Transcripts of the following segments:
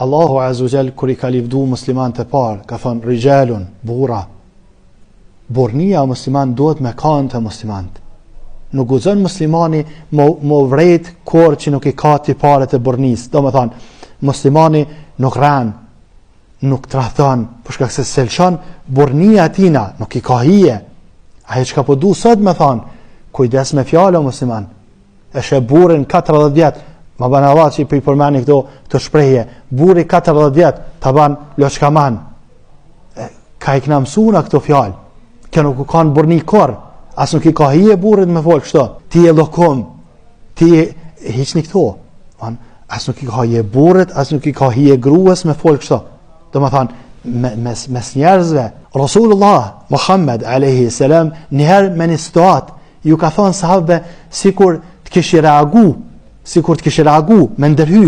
Allahu Azza wa Jall kur I ka livdu muslimanët e parë, ka thonë rijalun, burra. Burnia musliman duhet me kanë të muslimanët. Nuk guxon muslimani mo vrejt kur që nuk I ka tiparet e burnis. Do me thonë, muslimani nuk ran, nuk tradhon, për shkak se selçon burnia tina, nuk I ka hije. Ai çka po du sot me thonë, kujdes me fjalën musliman. E sheh burrin 40 vjet, ma ban Allah që I përmeni këto shprehje, burri 40 vjet, ta ban loçkaman. Ka I kna mësuna këto fjalë. Kjo nuk kanë burni kor, as nuk I ka hije burrit me fol kështu. Ti e lokom, ti hiqni këto. As nuk I ka hije burrit, as nuk I ka hije gruas me fol kështu. Do me thonë, mes njerëzve, Rasulullah Muhammed alayhi salam njëherë me një situatë ju ka thonë sahabëve sikur të kishë reagu, me ndërhy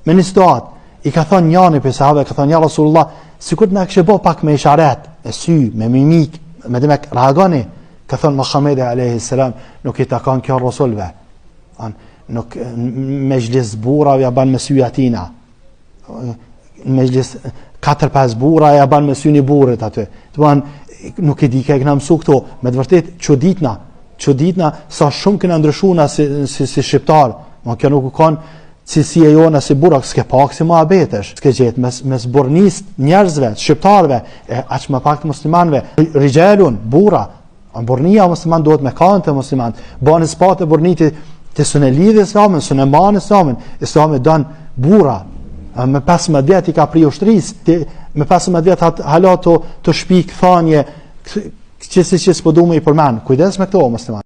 me një situatë. I ka thonë njani për sahabëve, ka thonë ja Rasulullah, sikur të na kishë bë pak me isharet, me sy, me mimik, me demek reagoni. Ka thonë Muhammed alayhi salam, nuk I takon kjo rasulve. Nuk mejlis burra ja ban me sy atina. Mejlis 4-5 burra ja ban me sy një burrit aty. Nuk I di ka këna mësu këto, me të vërtet çuditna sa shumë këna ndryshuar si shqiptar. Ma kjo nuk u kanë cilësia jona si burra, s'ke pak si muhabetesh. S'ke gjetë mes burnis njerëzve, shqiptarve, aq më pak të muslimanve. Rijalun, burra. Burnia musliman duhet me kanë të musliman. Bani spatë e burniti të sënë lidhë islamin, sënë manë islamin. Islami don burra. Me 15 vjet I ka pri ushtris, me 15 vjet hala të shpik thanje, që s'po du me I përmen. Kujdes me këto musliman.